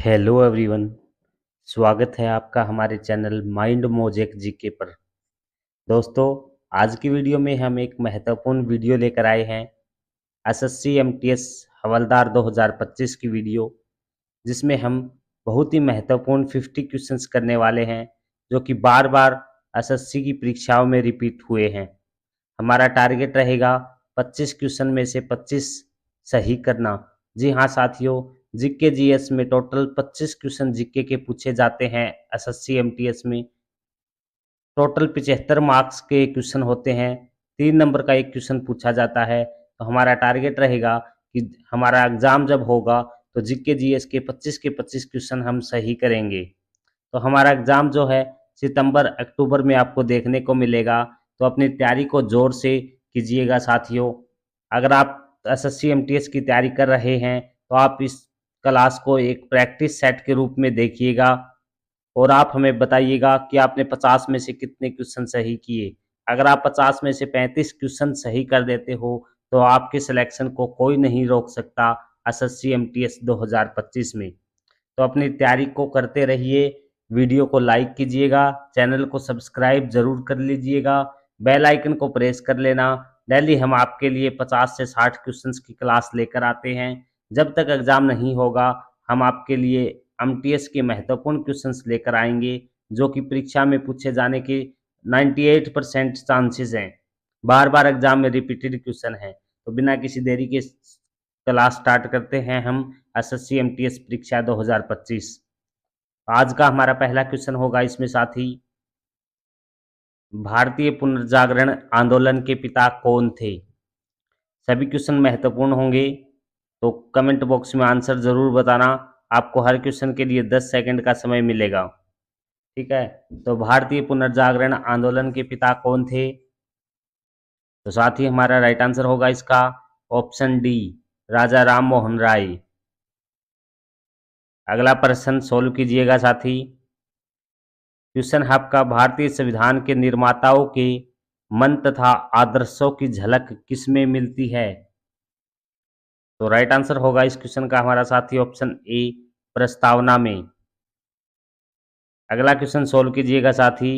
Hello everyone. स्वागत है आपका हमारे चैनल माइंड मोजेक जीके पर। दोस्तों, आज की वीडियो में हम एक महत्वपूर्ण वीडियो लेकर आए हैं। एसएससी एमटीएस हवलदार 2025 की वीडियो, जिसमें हम बहुत ही महत्वपूर्ण 50 क्वेश्चंस करने वाले हैं, जो कि बार बार एसएससी की परीक्षाओं में रिपीट हुए हैं। हमारा टारगेट रहेगा 25 क्वेश्चन में से 25 सही करना। जी हाँ साथियों, जीके जीएस में टोटल 25 क्वेश्चन जीके के पूछे जाते हैं। एसएससी एमटीएस में टोटल 75 मार्क्स के क्वेश्चन होते हैं। 3 नंबर का एक क्वेश्चन पूछा जाता है। तो हमारा टारगेट रहेगा कि हमारा एग्जाम जब होगा तो जीके जीएस के 25 क्वेश्चन हम सही करेंगे। तो हमारा एग्ज़ाम जो है सितंबर अक्टूबर में आपको देखने को मिलेगा। तो अपनी तैयारी को ज़ोर से कीजिएगा साथियों। अगर आप एसएससी एमटीएस की तैयारी कर रहे हैं तो आप इस क्लास को एक प्रैक्टिस सेट के रूप में देखिएगा और आप हमें बताइएगा कि आपने 50 में से कितने क्वेश्चन सही किए। अगर आप 50 में से 35 क्वेश्चन सही कर देते हो तो आपके सिलेक्शन को कोई नहीं रोक सकता एसएससी एमटीएस 2025 में। तो अपनी तैयारी को करते रहिए। वीडियो को लाइक कीजिएगा, चैनल को सब्सक्राइब जरूर कर लीजिएगा, बेल आइकन को प्रेस कर लेना। डेली हम आपके लिए 50 से 60 क्वेश्चंस की क्लास लेकर आते हैं। जब तक एग्ज़ाम नहीं होगा हम आपके लिए एमटीएस के महत्वपूर्ण क्वेश्चंस लेकर आएंगे, जो कि परीक्षा में पूछे जाने के 98% चांसेस हैं। बार बार एग्जाम में रिपीटेड क्वेश्चन हैं। तो बिना किसी देरी के क्लास स्टार्ट करते हैं हम एसएससी एमटीएस परीक्षा 2025। आज का हमारा पहला क्वेश्चन होगा इसमें साथी, भारतीय पुनर्जागरण आंदोलन के पिता कौन थे? सभी क्वेश्चन महत्वपूर्ण होंगे, तो कमेंट बॉक्स में आंसर जरूर बताना। आपको हर क्वेश्चन के लिए 10 सेकंड का समय मिलेगा, ठीक है। तो भारतीय पुनर्जागरण आंदोलन के पिता कौन थे? तो साथ ही हमारा राइट आंसर होगा इसका ऑप्शन डी, राजा राम मोहन राय। अगला प्रश्न सोल्व कीजिएगा साथी। क्वेश्चन है आपका, भारतीय संविधान के निर्माताओं के मन तथा आदर्शों की झलक किसमें मिलती है? तो राइट आंसर होगा इस क्वेश्चन का हमारा साथी ऑप्शन ए, प्रस्तावना में। अगला क्वेश्चन सोल्व कीजिएगा साथी।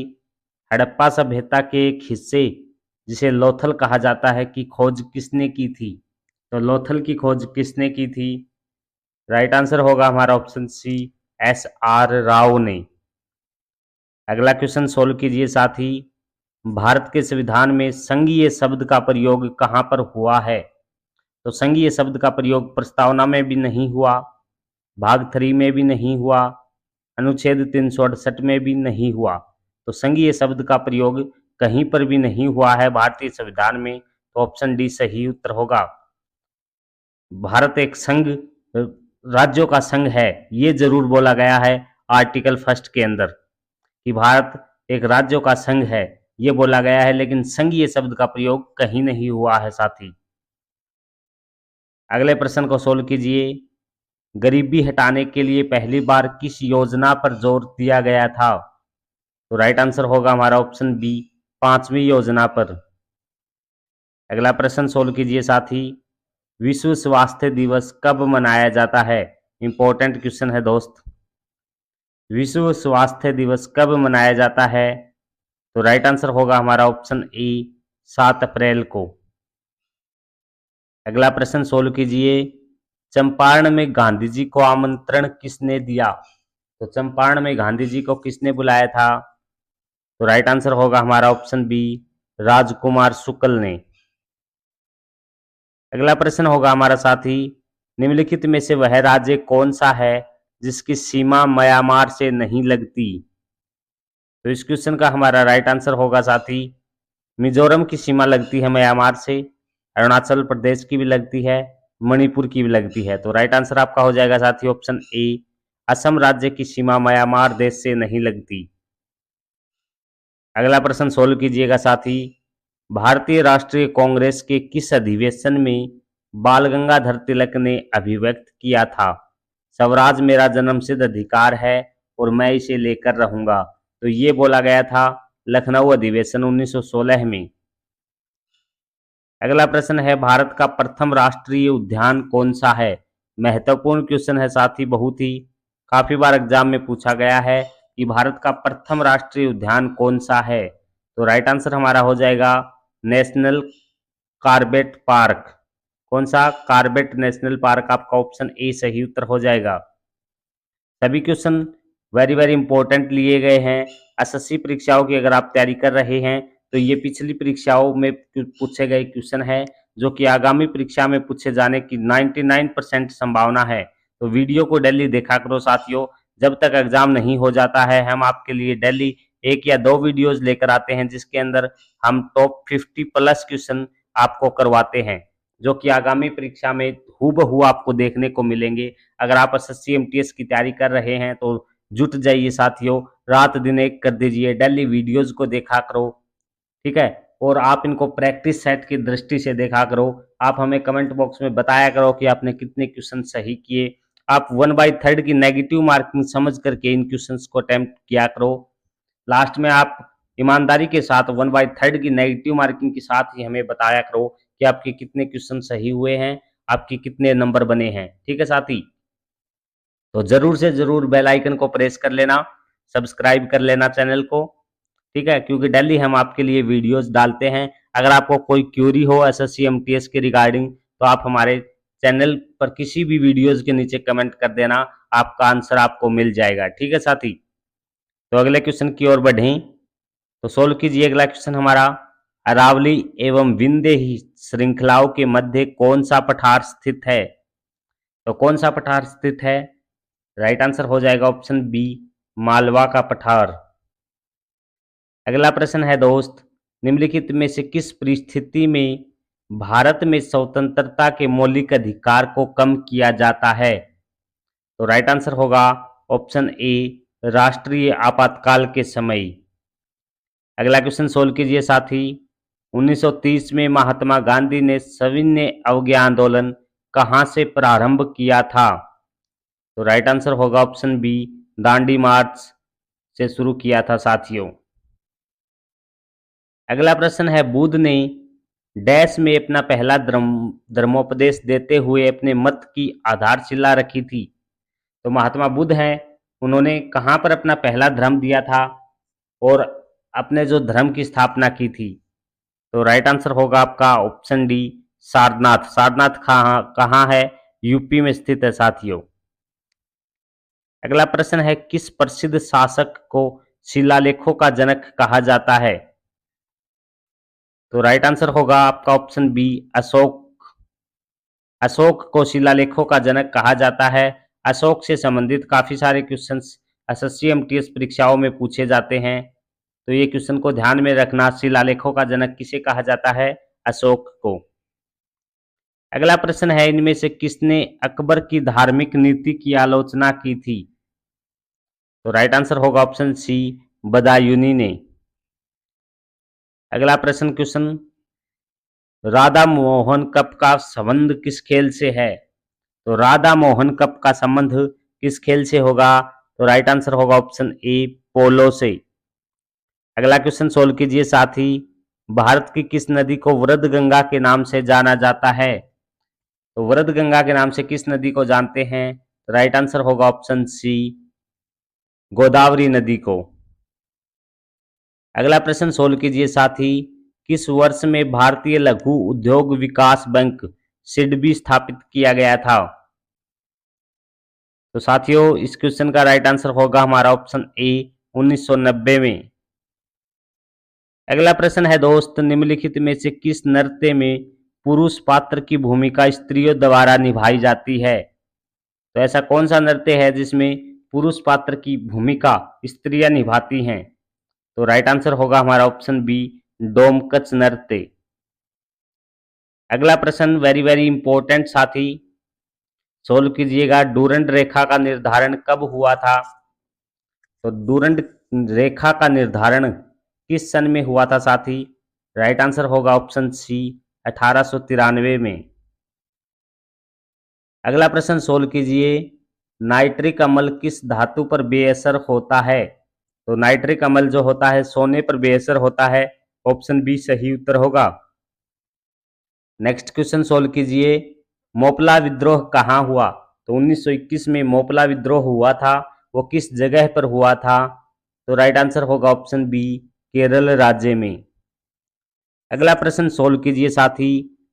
हड़प्पा सभ्यता के एक हिस्से जिसे लोथल कहा जाता है की खोज किसने की थी? तो लोथल की खोज किसने की थी? राइट आंसर होगा हमारा option C, S R Rao ने। अगला क्वेश्चन सोल्व कीजिए साथी। भारत के संविधान में संघीय शब्द का प्रयोग कहां पर हुआ है? तो संघीय शब्द का प्रयोग प्रस्तावना में भी नहीं हुआ, भाग 3 में भी नहीं हुआ, अनुच्छेद 368 में भी नहीं हुआ। तो संघीय शब्द का प्रयोग कहीं पर भी नहीं हुआ है भारतीय संविधान में। तो ऑप्शन डी सही उत्तर होगा। भारत एक संघ, राज्यों का संघ है, ये जरूर बोला गया है आर्टिकल 1 के अंदर कि भारत एक राज्यों का संघ है, ये बोला गया है, लेकिन संघीय शब्द का प्रयोग कहीं नहीं हुआ है साथी। अगले प्रश्न को सोल्व कीजिए। गरीबी हटाने के लिए पहली बार किस योजना पर जोर दिया गया था? तो राइट आंसर होगा हमारा ऑप्शन बी, 5वीं योजना पर। अगला प्रश्न सोल्व कीजिए साथी। विश्व स्वास्थ्य दिवस कब मनाया जाता है? इंपॉर्टेंट क्वेश्चन है दोस्त। विश्व स्वास्थ्य दिवस कब मनाया जाता है? तो राइट आंसर होगा हमारा ऑप्शन ए, 7 अप्रैल को। अगला प्रश्न सोल्व कीजिए। चंपारण में गांधी जी को आमंत्रण किसने दिया? तो चंपारण में गांधी जी को किसने बुलाया था? तो राइट आंसर होगा हमारा ऑप्शन बी, राजकुमार शुक्ल ने। अगला प्रश्न होगा हमारा साथी, निम्नलिखित में से वह राज्य कौन सा है जिसकी सीमा म्यांमार से नहीं लगती? तो इस क्वेश्चन का हमारा राइट आंसर होगा साथी, मिजोरम की सीमा लगती है म्यांमार से, अरुणाचल प्रदेश की भी लगती है, मणिपुर की भी लगती है। तो राइट आंसर आपका हो जाएगा साथी ऑप्शन ए, असम राज्य की सीमा म्यांमार देश से नहीं लगती। अगला प्रश्न सोल्व कीजिएगा साथी। भारतीय राष्ट्रीय कांग्रेस के किस अधिवेशन में बाल गंगाधर तिलक ने अभिव्यक्त किया था, स्वराज मेरा जन्मसिद्ध अधिकार है और मैं इसे लेकर रहूंगा? तो ये बोला गया था लखनऊ अधिवेशन 1916 में। अगला प्रश्न है, भारत का प्रथम राष्ट्रीय उद्यान कौन सा है? महत्वपूर्ण क्वेश्चन है साथी बहुत ही। काफी बार एग्जाम में पूछा गया है कि भारत का प्रथम राष्ट्रीय उद्यान कौन सा है। तो राइट आंसर हमारा हो जाएगा नेशनल कॉर्बेट पार्क। कौन सा? कॉर्बेट नेशनल पार्क, आपका ऑप्शन ए सही उत्तर हो जाएगा। सभी क्वेश्चन वेरी वेरी इंपॉर्टेंट लिए गए हैं। एसएससी परीक्षाओं की अगर आप तैयारी कर रहे हैं तो ये पिछली परीक्षाओं में पूछे गए क्वेश्चन है जो कि आगामी परीक्षा में पूछे जाने की 99% संभावना है। तो वीडियो को डेली देखा करो साथियों। जब तक एग्जाम नहीं हो जाता है हम आपके लिए डेली 1 या 2 वीडियोज लेकर आते हैं जिसके अंदर हम टॉप 50 प्लस क्वेश्चन आपको करवाते हैं जो कि आगामी परीक्षा में हूबहू आपको देखने को मिलेंगे। अगर आप एसएससी एमटीएस की तैयारी कर रहे हैं तो जुट जाइए साथियों, रात दिन एक कर दीजिए, डेली वीडियोज को देखा करो, ठीक है। और आप इनको प्रैक्टिस सेट की दृष्टि से देखा करो। आप हमें कमेंट बॉक्स में बताया करो कि आपने कितने क्वेश्चन सही किए। आप 1/3 की नेगेटिव मार्किंग समझ करके इन क्वेश्चंस को अटेम्प्ट किया करो। लास्ट में आप ईमानदारी के साथ 1/3 की नेगेटिव मार्किंग के साथ ही हमें बताया करो कि आपके कितने क्वेश्चन सही हुए हैं, आपके कितने नंबर बने हैं, ठीक है साथी। तो जरूर से जरूर बेल आइकन को प्रेस कर लेना, सब्सक्राइब कर लेना चैनल को, ठीक है, क्योंकि डेली हम आपके लिए वीडियोस डालते हैं। अगर आपको कोई क्यूरी हो एसएससी एमटीएस के रिगार्डिंग तो आप हमारे चैनल पर किसी भी वीडियोस के नीचे कमेंट कर देना, आपका आंसर आपको मिल जाएगा, ठीक है साथी। तो अगले क्वेश्चन की ओर बढ़ें तो सोल्व कीजिए अगला क्वेश्चन हमारा। अरावली एवं विंध्य श्रृंखलाओं के मध्य कौन सा पठार स्थित है? तो कौन सा पठार स्थित है? राइट आंसर हो जाएगा ऑप्शन बी, मालवा का पठार। अगला प्रश्न है दोस्त, निम्नलिखित में से किस परिस्थिति में भारत में स्वतंत्रता के मौलिक अधिकार को कम किया जाता है? तो राइट आंसर होगा ऑप्शन ए, राष्ट्रीय आपातकाल के समय। अगला क्वेश्चन सोल्व कीजिए साथी। 1930 में महात्मा गांधी ने सविनय अवज्ञा आंदोलन कहां से प्रारंभ किया था? तो राइट आंसर होगा ऑप्शन बी, दांडी मार्च से शुरू किया था साथियों। अगला प्रश्न है, बुद्ध ने डैश में अपना पहला धर्मोपदेश देते हुए अपने मत की आधारशिला रखी थी। तो महात्मा बुद्ध हैं, उन्होंने कहां पर अपना पहला धर्म दिया था और अपने जो धर्म की स्थापना की थी? तो राइट आंसर होगा आपका ऑप्शन डी, सारनाथ। सारनाथ कहाँ है? यूपी में स्थित है साथियों। अगला प्रश्न है, किस प्रसिद्ध शासक को शिलालेखों का जनक कहा जाता है? तो राइट आंसर होगा आपका ऑप्शन बी, अशोक। अशोक को शिलालेखों का जनक कहा जाता है। अशोक से संबंधित काफी सारे क्वेश्चंस एसएससी एमटीएस परीक्षाओं में पूछे जाते हैं, तो ये क्वेश्चन को ध्यान में रखना। शिलालेखों का जनक किसे कहा जाता है? अशोक को। अगला प्रश्न है, इनमें से किसने अकबर की धार्मिक नीति की आलोचना की थी? तो राइट आंसर होगा ऑप्शन सी, बदायूनी ने। अगला प्रश्न क्वेश्चन, राधा मोहन कप का संबंध किस खेल से है? तो राधा मोहन कप का संबंध किस खेल से होगा? तो राइट आंसर होगा ऑप्शन ए, पोलो से। अगला क्वेश्चन सोल्व कीजिए साथी। भारत की किस नदी को वृद्ध गंगा के नाम से जाना जाता है? तो वृद्ध गंगा के नाम से किस नदी को जानते हैं? राइट आंसर होगा ऑप्शन सी, गोदावरी नदी को। अगला प्रश्न सोल्व कीजिए साथी। किस वर्ष में भारतीय लघु उद्योग विकास बैंक सिडबी स्थापित किया गया था? तो साथियों इस क्वेश्चन का राइट आंसर होगा हमारा ऑप्शन ए, 1990 में। अगला प्रश्न है दोस्त, निम्नलिखित में से किस नृत्य में पुरुष पात्र की भूमिका स्त्रियों द्वारा निभाई जाती है? तो ऐसा कौन सा नृत्य है जिसमें पुरुष पात्र की भूमिका स्त्रियां निभाती हैं? तो राइट आंसर होगा हमारा ऑप्शन बी, डोमकच नृत्य। अगला प्रश्न वेरी वेरी इंपॉर्टेंट साथी, सोल्व कीजिएगा। डूरंड रेखा का निर्धारण कब हुआ था? तो डूरंड रेखा का निर्धारण किस सन में हुआ था साथी? राइट आंसर होगा ऑप्शन सी, 1893 में। अगला प्रश्न सोल्व कीजिए। नाइट्रिक अम्ल किस धातु पर बेअसर होता है? तो नाइट्रिक अम्ल जो होता है सोने पर बेअसर होता है। ऑप्शन बी सही उत्तर होगा। नेक्स्ट क्वेश्चन सोल्व कीजिए। मोपला विद्रोह कहाँ हुआ? तो 1921 में मोपला विद्रोह हुआ था, वो किस जगह पर हुआ था? तो राइट आंसर होगा ऑप्शन बी, केरल राज्य में। अगला प्रश्न सोल्व कीजिए साथी।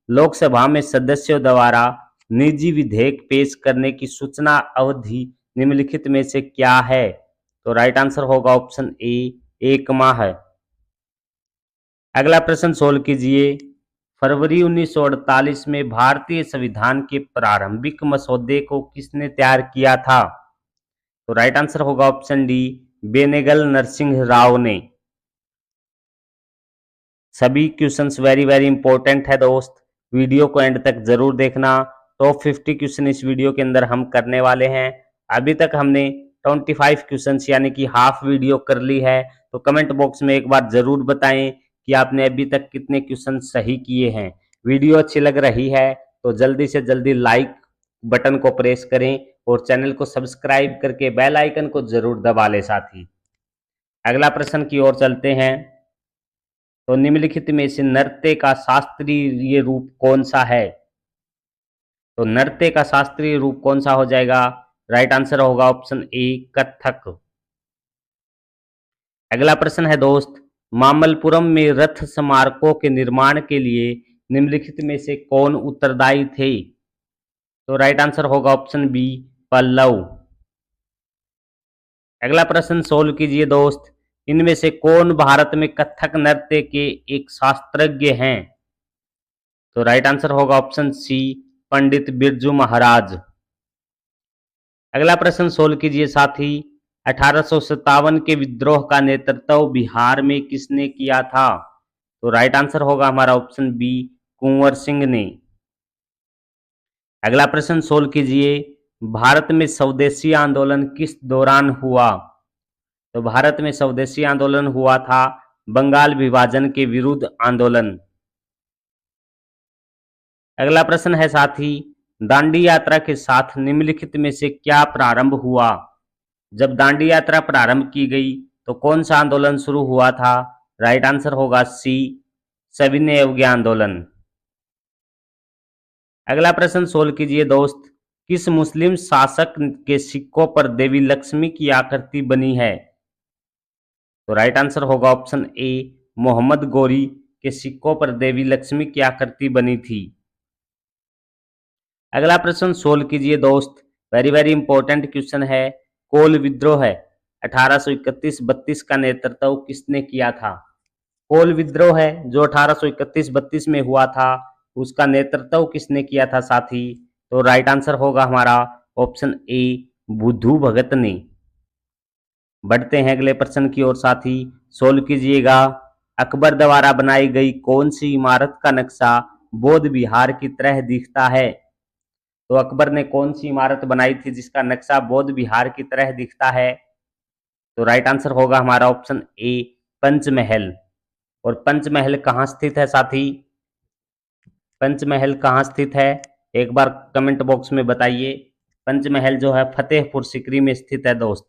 लोकसभा में सदस्यों द्वारा निजी विधेयक पेश करने की सूचना अवधि निम्नलिखित में से क्या है? तो राइट आंसर होगा ऑप्शन ए, 1 माह है। अगला प्रश्न सोल्व कीजिए। फरवरी 1948 में भारतीय संविधान के प्रारंभिक मसौदे को किसने तैयार किया था? तो राइट आंसर होगा ऑप्शन डी, बेनेगल नरसिंह राव ने। सभी क्वेश्चंस वेरी वेरी इंपॉर्टेंट है दोस्त, वीडियो को एंड तक जरूर देखना। टॉप 50 क्वेश्चन इस वीडियो के अंदर हम करने वाले हैं। अभी तक हमने 25 क्वेश्चंस यानी कि हाफ वीडियो कर ली है। तो कमेंट बॉक्स में एक बार जरूर बताएं कि आपने अभी तक कितने क्वेश्चन सही किए हैं। वीडियो अच्छी लग रही है तो जल्दी से जल्दी लाइक बटन को प्रेस करें और चैनल को सब्सक्राइब करके बेल आइकन को जरूर दबा लें साथी। अगला प्रश्न की ओर चलते हैं। तो निम्नलिखित में से नृत्य का शास्त्रीय रूप कौन सा है? तो नृत्य का शास्त्रीय रूप कौन सा हो जाएगा? राइट आंसर होगा ऑप्शन ए, कथक। अगला प्रश्न है दोस्त, मामल्लपुरम में रथ स्मारकों के निर्माण के लिए निम्नलिखित में से कौन उत्तरदायी थे? तो राइट आंसर होगा ऑप्शन बी, पल्लव। अगला प्रश्न सोल्व कीजिए दोस्त। इनमें से कौन भारत में कथक नृत्य के एक शास्त्रज्ञ हैं? तो राइट आंसर होगा ऑप्शन सी, पंडित बिरजू महाराज। अगला प्रश्न सोल्व कीजिए साथी। 1857 के विद्रोह का नेतृत्व बिहार में किसने किया था? तो राइट आंसर होगा हमारा ऑप्शन बी, कुंवर सिंह ने। अगला प्रश्न सोल्व कीजिए। भारत में स्वदेशी आंदोलन किस दौरान हुआ? तो भारत में स्वदेशी आंदोलन हुआ था बंगाल विभाजन के विरुद्ध आंदोलन। अगला प्रश्न है साथी, दांडी यात्रा के साथ निम्नलिखित में से क्या प्रारंभ हुआ? जब दांडी यात्रा प्रारंभ की गई तो कौन सा आंदोलन शुरू हुआ था? राइट आंसर होगा सी, सविनय अवज्ञा आंदोलन। अगला प्रश्न सोल्व कीजिए दोस्त। किस मुस्लिम शासक के सिक्कों पर देवी लक्ष्मी की आकृति बनी है? तो राइट आंसर होगा ऑप्शन ए, मोहम्मद गोरी के सिक्कों पर देवी लक्ष्मी की आकृति बनी थी। अगला प्रश्न सोल्व कीजिए दोस्त, वेरी वेरी इंपॉर्टेंट क्वेश्चन है। कोल विद्रोह है 1831-32 का नेतृत्व किसने किया था? कोल विद्रोह है जो 1831-32 में हुआ था, उसका नेतृत्व किसने किया था साथी? तो राइट आंसर होगा हमारा ऑप्शन ए, बुद्धू भगत ने। बढ़ते हैं अगले प्रश्न की ओर साथी, सोल्व कीजिएगा। अकबर द्वारा बनाई गई कौन सी इमारत का नक्शा बौद्ध विहार की तरह दिखता है? तो अकबर ने कौन सी इमारत बनाई थी जिसका नक्शा बौद्ध विहार की तरह दिखता है? तो राइट आंसर होगा हमारा ऑप्शन ए, पंचमहल। और पंचमहल कहाँ स्थित है साथी? पंचमहल कहाँ स्थित है एक बार कमेंट बॉक्स में बताइए। पंचमहल जो है फतेहपुर सीकरी में स्थित है दोस्त।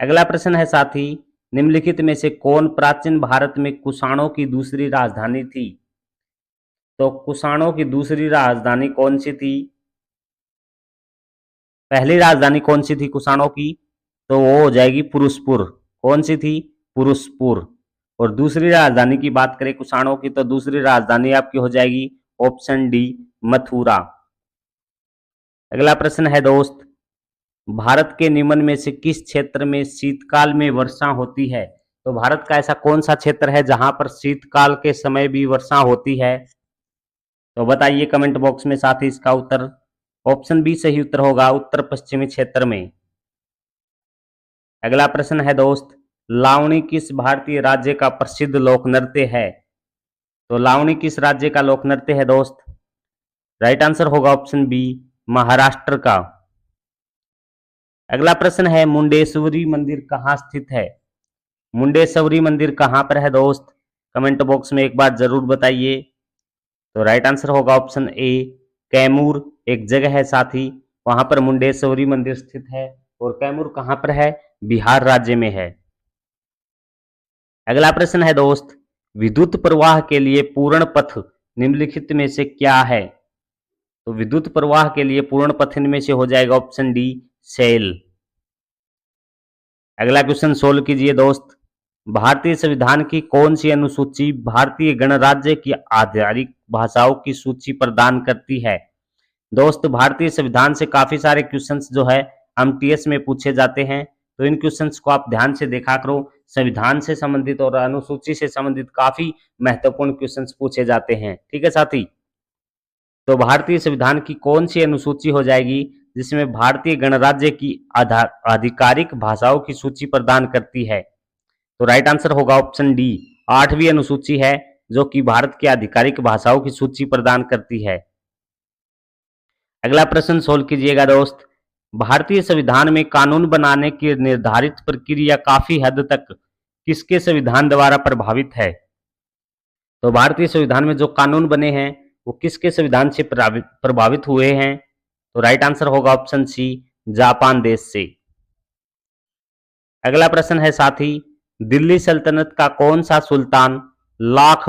अगला प्रश्न है साथी, निम्नलिखित में से कौन प्राचीन भारत में कुषाणों की दूसरी राजधानी थी? तो कुषाणों की दूसरी राजधानी कौन सी थी? पहली राजधानी कौन सी थी कुषाणों की? तो वो हो जाएगी पुरुषपुर। कौन सी थी? पुरुषपुर। और दूसरी राजधानी की बात करें कुषाणों की तो दूसरी राजधानी आपकी हो जाएगी ऑप्शन डी, मथुरा। अगला प्रश्न है दोस्त, भारत के निम्न में से किस क्षेत्र में शीतकाल में वर्षा होती है? तो भारत का ऐसा कौन सा क्षेत्र है जहां पर शीतकाल के समय भी वर्षा होती है? तो बताइए कमेंट बॉक्स में साथ ही इसका उत्तर। ऑप्शन बी सही उत्तर होगा, उत्तर पश्चिमी क्षेत्र में। अगला प्रश्न है दोस्त, लावणी किस भारतीय राज्य का प्रसिद्ध लोक नृत्य है? तो लावणी किस राज्य का लोक नृत्य है दोस्त? राइट आंसर होगा ऑप्शन बी, महाराष्ट्र का। अगला प्रश्न है, मुंडेश्वरी मंदिर कहाँ स्थित है? मुंडेश्वरी मंदिर कहाँ पर है दोस्त? कमेंट बॉक्स में एक बार जरूर बताइए। तो राइट आंसर होगा ऑप्शन ए, कैमूर एक जगह है साथी, वहां पर मुंडेश्वरी मंदिर स्थित है। और कैमूर कहां पर है? बिहार राज्य में है। अगला प्रश्न है दोस्त, विद्युत प्रवाह के लिए पूर्ण पथ निम्नलिखित में से क्या है? तो विद्युत प्रवाह के लिए पूर्ण पथ इनमें से हो जाएगा ऑप्शन डी सेल। अगला क्वेश्चन सोल्व कीजिए दोस्त। भारतीय संविधान की कौन सी अनुसूची भारतीय गणराज्य की आधिकारिक भाषाओं की सूची प्रदान करती है? दोस्त भारतीय संविधान से काफी सारे क्वेश्चंस जो है एमटीएस में पूछे जाते हैं, तो इन क्वेश्चंस को आप ध्यान से देखा करो। संविधान से संबंधित और अनुसूची से संबंधित काफी महत्वपूर्ण क्वेश्चंस पूछे जाते हैं। ठीक है साथी, तो भारतीय संविधान की कौन सी अनुसूची हो जाएगी जिसमें भारतीय गणराज्य की आधिकारिक भाषाओं की सूची प्रदान करती है? तो राइट आंसर होगा ऑप्शन डी 8वीं अनुसूची है, जो कि भारत की आधिकारिक भाषाओं की सूची प्रदान करती है। अगला प्रश्न सोल्व कीजिएगा दोस्त। भारतीय संविधान में कानून बनाने की निर्धारित प्रक्रिया काफी हद तक किसके संविधान द्वारा प्रभावित है? तो भारतीय संविधान में जो कानून बने हैं वो किसके संविधान से प्रभावित हुए हैं? तो राइट आंसर होगा ऑप्शन सी जापान देश से। अगला प्रश्न है साथी, दिल्ली सल्तनत का कौन सा सुल्तान लाख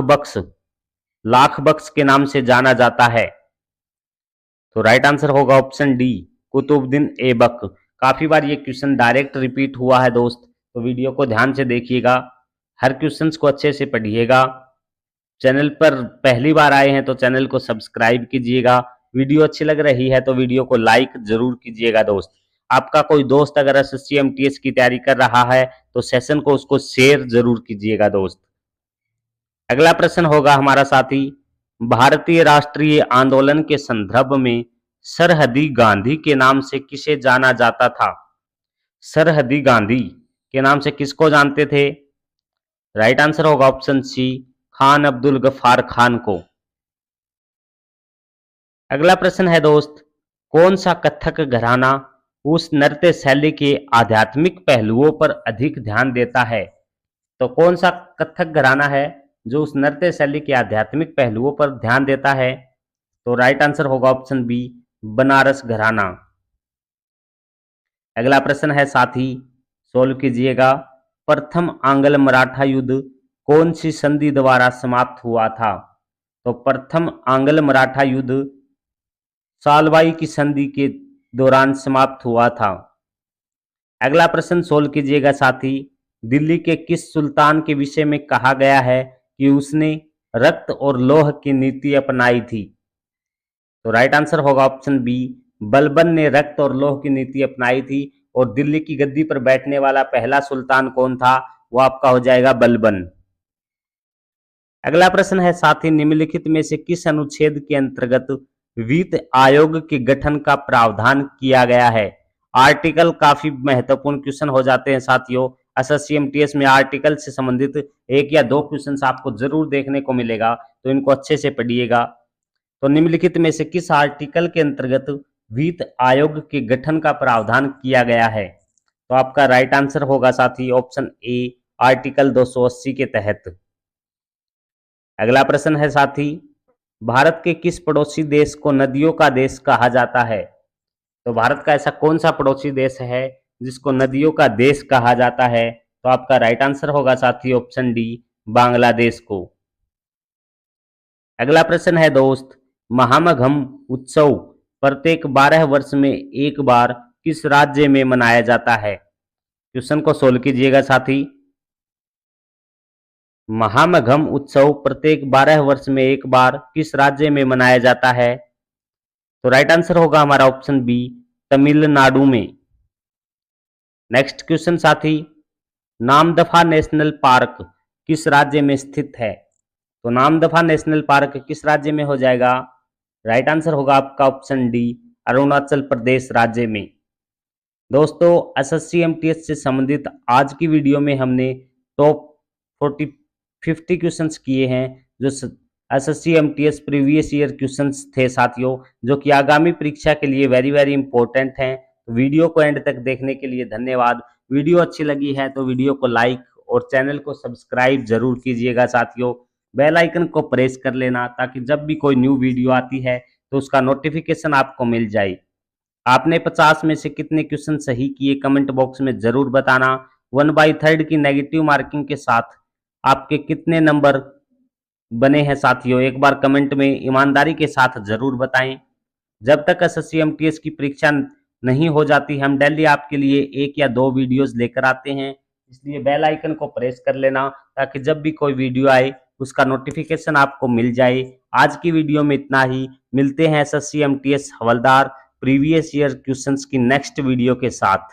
बख्श के नाम से जाना जाता है? तो राइट आंसर होगा ऑप्शन डी कुतुबुद्दीन ऐबक। काफी बार ये क्वेश्चन डायरेक्ट रिपीट हुआ है दोस्त, तो वीडियो को ध्यान से देखिएगा, हर क्वेश्चन को अच्छे से पढ़िएगा। चैनल पर पहली बार आए हैं तो चैनल को सब्सक्राइब कीजिएगा। वीडियो अच्छी लग रही है तो वीडियो को लाइक जरूर कीजिएगा दोस्त। आपका कोई दोस्त अगर एसएससी एमटीएस की तैयारी कर रहा है तो सेशन को उसको शेयर जरूर कीजिएगा दोस्त। अगला प्रश्न होगा हमारा साथी, भारतीय राष्ट्रीय आंदोलन के संदर्भ में सरहदी गांधी के नाम से किसे जाना जाता था? सरहदी गांधी के नाम से किसको जानते थे? राइट आंसर होगा ऑप्शन सी खान अब्दुल गफ्फार खान को। अगला प्रश्न है दोस्त, कौन सा कथक घराना उस नृत्य शैली के आध्यात्मिक पहलुओं पर अधिक ध्यान देता है? तो कौन सा कथक घराना है जो उस नृत्य शैली के आध्यात्मिक पहलुओं पर ध्यान देता है? तो राइट आंसर होगा ऑप्शन बी बनारस घराना। अगला प्रश्न है साथी, सोल्व कीजिएगा। प्रथम आंग्ल मराठा युद्ध कौन सी संधि द्वारा समाप्त हुआ था? तो प्रथम आंग्ल मराठा युद्ध सालवाई की संधि के दौरान समाप्त हुआ था। अगला प्रश्न सोल्व कीजिएगा साथी, दिल्ली के किस सुल्तान के विषय में कहा गया है कि उसने रक्त और लौह की नीति अपनाई थी? तो राइट आंसर होगा ऑप्शन बी बलबन ने रक्त और लौह की नीति अपनाई थी। और दिल्ली की गद्दी पर बैठने वाला पहला सुल्तान कौन था? वो आपका हो जाएगा बलबन। अगला प्रश्न है साथी, निम्नलिखित में से किस अनुच्छेद के अंतर्गत वित्त आयोग के गठन का प्रावधान किया गया है? आर्टिकल काफी महत्वपूर्ण क्वेश्चन हो जाते हैं साथियों। एसएससी एमटीएस में आर्टिकल से संबंधित 1 या 2 क्वेश्चन आपको जरूर देखने को मिलेगा, तो इनको अच्छे से पढ़िएगा। तो निम्नलिखित में से किस आर्टिकल के अंतर्गत वित्त आयोग के गठन का प्रावधान किया गया है? तो आपका राइट आंसर होगा साथी ऑप्शन ए आर्टिकल 280 के तहत। अगला प्रश्न है साथी, भारत के किस पड़ोसी देश को नदियों का देश कहा जाता है? तो भारत का ऐसा कौन सा पड़ोसी देश है जिसको नदियों का देश कहा जाता है? तो आपका राइट आंसर होगा साथी ऑप्शन डी बांग्लादेश को। अगला प्रश्न है दोस्त, महामघम उत्सव प्रत्येक 12 वर्ष में एक बार किस राज्य में मनाया जाता है? क्वेश्चन को सोल्व कीजिएगा साथी। महामघम उत्सव प्रत्येक 12 वर्ष में एक बार किस राज्य में मनाया जाता है? तो राइट आंसर होगा हमारा ऑप्शन बी तमिलनाडु में। नेक्स्ट क्वेश्चन साथी, नामदफा नेशनल पार्क किस राज्य में स्थित है? तो नामदफा नेशनल पार्क किस राज्य में हो जाएगा? राइट आंसर होगा आपका ऑप्शन डी अरुणाचल प्रदेश राज्य में। दोस्तों एसएससी एमटीएस से संबंधित आज की वीडियो में हमने टॉप 50 क्वेश्चंस किए हैं जो SSC MTS previous year questions थे साथियों, जो कि आगामी परीक्षा के लिए वेरी इंपॉर्टेंट हैं। तो वीडियो को एंड तक देखने के लिए धन्यवाद। वीडियो अच्छी लगी है तो वीडियो को लाइक और चैनल को सब्सक्राइब जरूर कीजिएगा साथियों। बेल आइकन को प्रेस कर लेना ताकि जब भी कोई न्यू वीडियो आती है तो उसका नोटिफिकेशन आपको मिल जाए। आपने 50 में से कितने क्वेश्चन सही किए कमेंट बॉक्स में जरूर बताना। 1/3 की नेगेटिव मार्किंग के साथ आपके कितने नंबर बने हैं साथियों, एक बार कमेंट में ईमानदारी के साथ जरूर बताएं। जब तक एसएससी एमटीएस की परीक्षा नहीं हो जाती, हम डेली आपके लिए 1 या 2 वीडियोस लेकर आते हैं। इसलिए बेल आइकन को प्रेस कर लेना ताकि जब भी कोई वीडियो आए उसका नोटिफिकेशन आपको मिल जाए। आज की वीडियो में इतना ही। मिलते हैं एसएससी एमटीएस हवलदार प्रीवियस ईयर क्वेश्चंस की नेक्स्ट वीडियो के साथ।